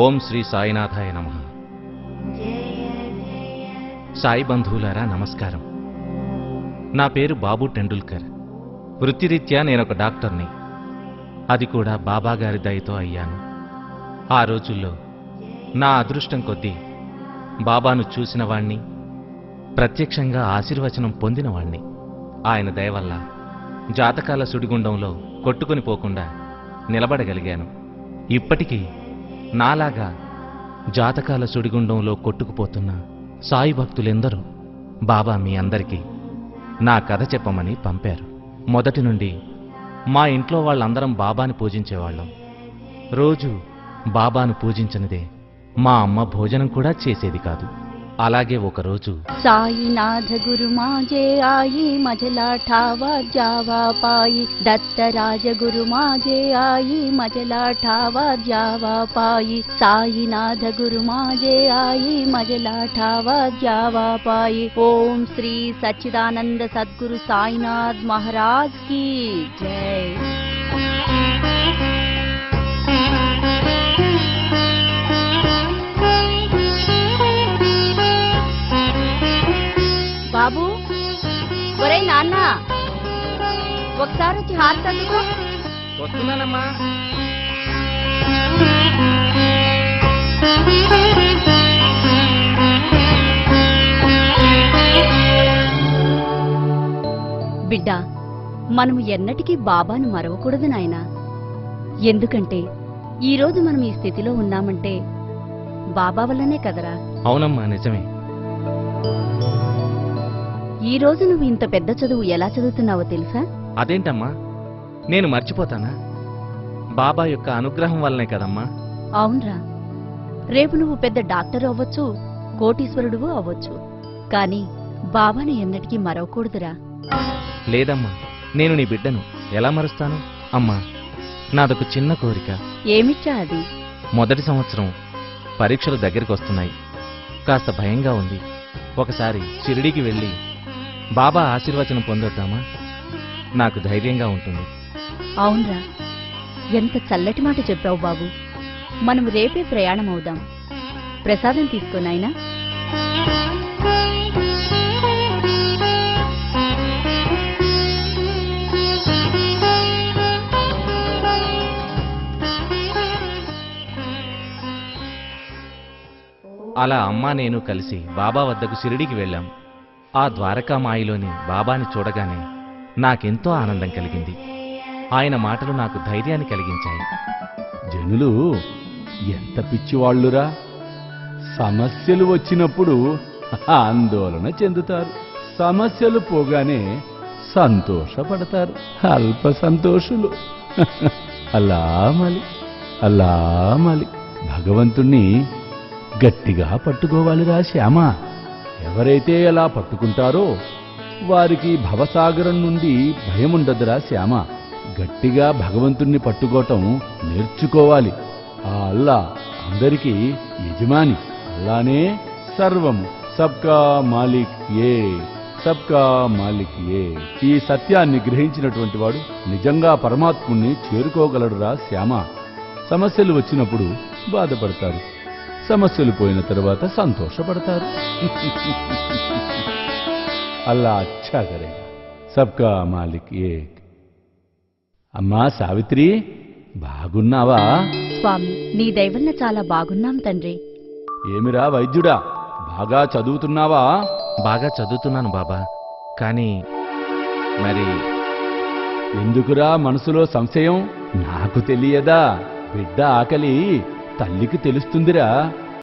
ఓం శ్రీ సాయినాథాయ నమః. సాయి బంధువులారా నమస్కారం. నా పేరు బాబు టెండూల్కర్. వృత్తిరీత్యా నేనొక డాక్టర్ని. అది కూడా బాబాగారి దయతో అయ్యాను. ఆ రోజుల్లో నా అదృష్టం కొద్దీ బాబాను చూసినవాణ్ణి, ప్రత్యక్షంగా ఆశీర్వచనం పొందినవాణ్ణి. ఆయన దయవల్ల జాతకాల సుడిగుండంలో కొట్టుకుని పోకుండా నిలబడగలిగాను. ఇప్పటికీ నాలాగా జాతకాల సుడిగుండంలో కొట్టుకుపోతున్న సాయి భక్తులెందరో బాబా మీ అందరికీ నా కథ చెప్పమని పంపారు. మొదటి నుండి మా ఇంట్లో వాళ్ళందరం బాబాని పూజించేవాళ్ళం. రోజు బాబాను పూజించనిదే మా అమ్మ భోజనం కూడా చేసేది కాదు. అలాగే ఒకరోజు साईनाथ गुरु माजे आई मजला ठावा जावा पाई दत्तराज गुरु माजे आई मजला ठावा जावा पाई साईनाथ गुरु माजे आई मजला ठावा जावा पाई। ओम श्री सच्चिदानंद सद्गुरु साईनाथ महाराज की जय। బాబు, ఒరే నాన్న, ఒకసారి వచ్చి హాత్ అందుకో. వస్తున్నానమ్మా. బిడ్డ, మనం ఎన్నటికీ బాబాను మరవకూడదు నాయనా. ఎందుకంటే ఈరోజు మనం ఈ స్థితిలో ఉన్నామంటే బాబా వల్లనే కదరా. అవునమ్మా, నిజమే. ఈ రోజు నువ్వు ఇంత పెద్ద చదువు ఎలా చదువుతున్నావో తెలుసా? అదేంటమ్మా, నేను మర్చిపోతానా? బాబా యొక్క అనుగ్రహం వల్లనే కదమ్మా. అవునరా, రేపు నువ్వు పెద్ద డాక్టర్ అవ్వచ్చు, కోటీశ్వరుడు అవ్వచ్చు, కానీ బాబాను ఎన్నటికీ మరవకూడదురా. లేదమ్మా, నేను నీ బిడ్డను ఎలా మరుస్తాను? అమ్మా, నాదొక చిన్న కోరిక. ఏమిట్రా అది? మొదటి సంవత్సరం పరీక్షలు దగ్గరికి వస్తున్నాయి. కాస్త భయంగా ఉంది. ఒకసారి షిరిడీకి వెళ్ళి బాబా ఆశీర్వచనం పొందొద్దామా? నాకు ధైర్యంగా ఉంటుంది. అవునరా, ఎంత చల్లటి మాట చెప్పావు బాబు. మనం రేపే ప్రయాణం అవుదాం. ప్రసాదం తీసుకోనాయనా. అలా అమ్మా నేను కలిసి బాబా వద్దకు షిరిడీకి వెళ్ళాం. ఆ ద్వారకామాయిలోని బాబాని చూడగానే నాకెంతో ఆనందం కలిగింది. ఆయన మాటలు నాకు ధైర్యాన్ని కలిగించాయి. జనులు ఎంత పిచ్చివాళ్లురా! సమస్యలు వచ్చినప్పుడు ఆందోళన చెందుతారు, సమస్యలు పోగానే సంతోషపడతారు. అల్ప సంతోషులు. అలా మలి భగవంతుణ్ణి గట్టిగా పట్టుకోవాలిరా శ్యామ. ఎవరైతే అలా పట్టుకుంటారో వారికి భవసాగరం నుండి భయముండదురా శ్యామ. గట్టిగా భగవంతుణ్ణి పట్టుకోవటం నేర్చుకోవాలి. ఆ అల్లా అందరికీ యజమాని. అల్లానే సర్వము. సబ్కా మాలిక్ ఏ, సబ్కా మాలిక్ ఏ. ఈ సత్యాన్ని గ్రహించినటువంటి వాడు నిజంగా పరమాత్ముణ్ణి చేరుకోగలడురా శ్యామ. సమస్యలు వచ్చినప్పుడు బాధపడతారు, సమస్యలు పోయిన తర్వాత సంతోషపడతారు. అల్లా అచ్చా కరేగా. సబ్కా మాలిక్ ఏక్. అమ్మా సావిత్రి, బాగున్నావా? స్వామి, నీ దయవల్ల చాలా బాగున్నాం తండ్రి. ఏమిరా వైద్యుడా, బాగా చదువుతున్నావా? బాగా చదువుతున్నాను బాబా. కానీ మరి ఎందుకురా మనసులో సంశయం? నాకు తెలియదా? బిడ్డ ఆకలి తల్లికి తెలుస్తుందిరా.